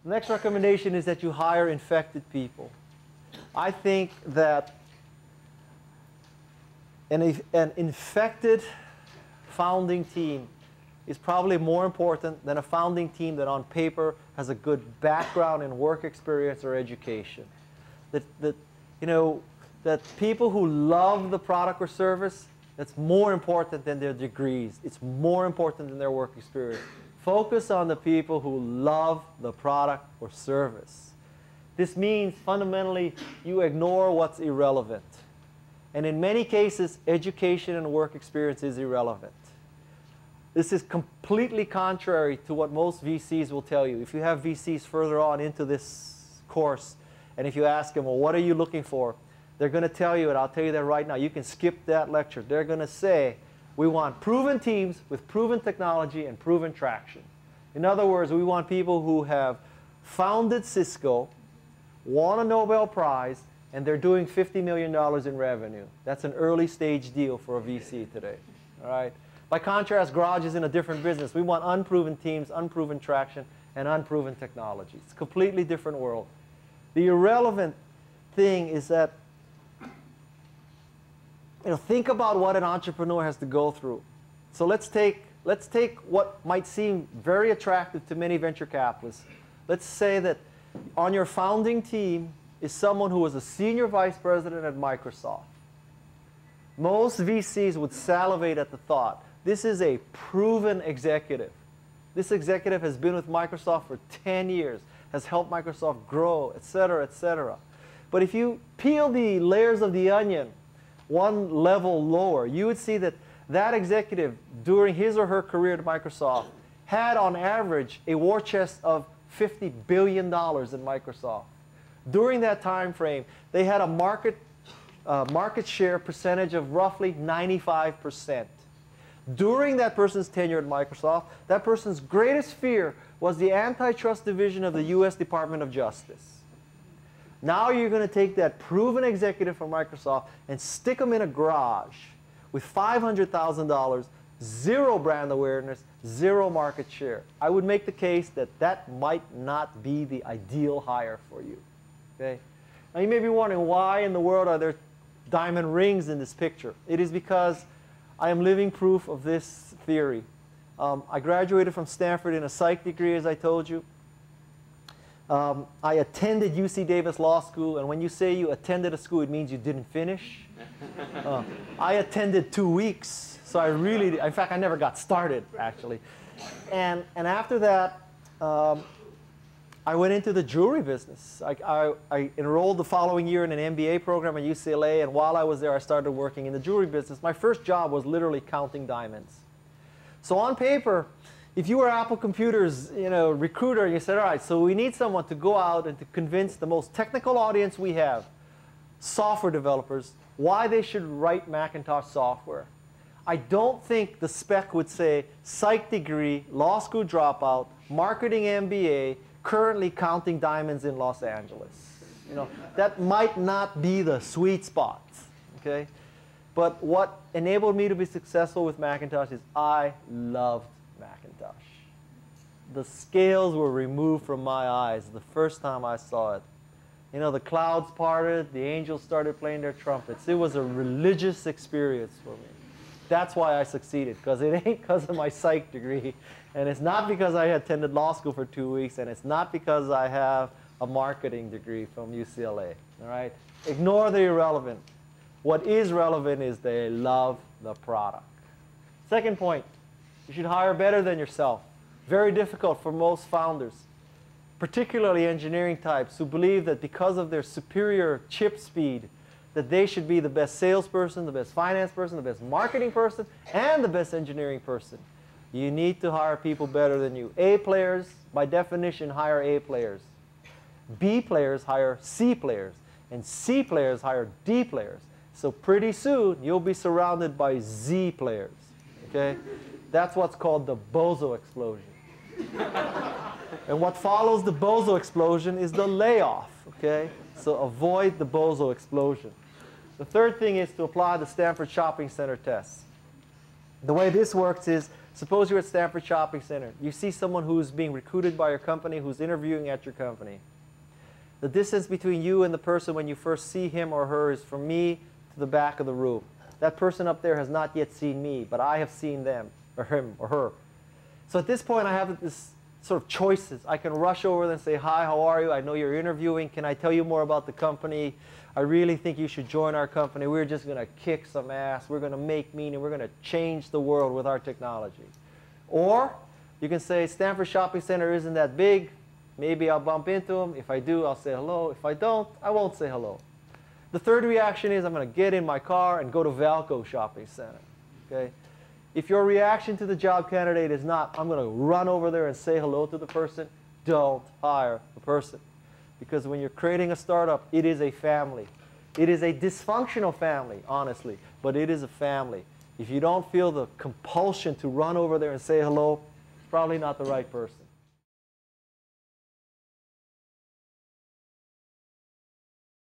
The next recommendation is that you hire infected people. I think that an infected founding team is probably more important than a founding team that on paper has a good background in work experience or education. That people who love the product or service, that's more important than their degrees. It's more important than their work experience. Focus on the people who love the product or service. This means fundamentally you ignore what's irrelevant. And in many cases, education and work experience is irrelevant. This is completely contrary to what most VCs will tell you. If you have VCs further on into this course, and if you ask them, well, what are you looking for? They're going to tell you, and I'll tell you that right now. You can skip that lecture. They're going to say, we want proven teams with proven technology and proven traction. In other words, we want people who have founded Cisco, won a Nobel Prize, and they're doing $50 million in revenue. That's an early stage deal for a VC today. All right? By contrast, Garage is in a different business. We want unproven teams, unproven traction, and unproven technology. It's a completely different world. The irrelevant thing is that, think about what an entrepreneur has to go through. So let's take what might seem very attractive to many venture capitalists. Let's say that on your founding team is someone who was a senior vice president at Microsoft. Most VCs would salivate at the thought. This is a proven executive. This executive has been with Microsoft for 10 years, has helped Microsoft grow, et cetera, et cetera. But if you peel the layers of the onion one level lower, you would see that that executive, during his or her career at Microsoft, had on average a war chest of $50 billion in Microsoft. During that time frame, they had a market share percentage of roughly 95%. During that person's tenure at Microsoft, that person's greatest fear was the antitrust division of the US Department of Justice. Now you're going to take that proven executive from Microsoft and stick them in a garage with $500,000, zero brand awareness, zero market share. I would make the case that that might not be the ideal hire for you. Okay? Now you may be wondering, why in the world are there diamond rings in this picture? It is because I am living proof of this theory. I graduated from Stanford in a psych degree, as I told you. I attended UC Davis Law School, and when you say you attended a school, it means you didn't finish. I attended 2 weeks, so I really, in fact, I never got started, actually. And after that, I went into the jewelry business. I enrolled the following year in an MBA program at UCLA, and while I was there, I started working in the jewelry business. My first job was literally counting diamonds. So on paper, if you were Apple Computer's recruiter, and you said, all right, so we need someone to go out and to convince the most technical audience we have, software developers, why they should write Macintosh software. I don't think the spec would say psych degree, law school dropout, marketing MBA, currently counting diamonds in Los Angeles. That might not be the sweet spot. Okay? But what enabled me to be successful with Macintosh is I loved Macintosh. The scales were removed from my eyes the first time I saw it. The clouds parted, the angels started playing their trumpets. It was a religious experience for me. That's why I succeeded, because it ain't because of my psych degree, and it's not because I attended law school for 2 weeks, and it's not because I have a marketing degree from UCLA. All right? Ignore the irrelevant. What is relevant is they love the product. Second point, you should hire better than yourself. Very difficult for most founders, particularly engineering types who believe that because of their superior chip speed, that they should be the best salesperson, the best finance person, the best marketing person, and the best engineering person. You need to hire people better than you. A players, by definition, hire A players. B players hire C players. And C players hire D players. So pretty soon, you'll be surrounded by Z players. Okay? That's what's called the bozo explosion. And what follows the bozo explosion is the layoff. Okay? So avoid the bozo explosion. The third thing is to apply the Stanford Shopping Center test. The way this works is Suppose you're at Stanford Shopping Center. You see someone who's being recruited by your company, who's interviewing at your company. The distance between you and the person when you first see him or her is from me to the back of the room. That person up there has not yet seen me, but I have seen them, or him, or her. So at this point, I have this sort of choices. I can rush over and say, hi, how are you? I know you're interviewing. Can I tell you more about the company? I really think you should join our company. We're just going to kick some ass. We're going to make meaning. We're going to change the world with our technology. Or you can say, Stanford Shopping Center isn't that big. Maybe I'll bump into them. If I do, I'll say hello. If I don't, I won't say hello. The third reaction is I'm going to get in my car and go to Valco Shopping Center. Okay? If your reaction to the job candidate is not, I'm going to run over there and say hello to the person, don't hire the person. Because when you're creating a startup, it is a family. It is a dysfunctional family, honestly, but it is a family. If you don't feel the compulsion to run over there and say hello, it's probably not the right person.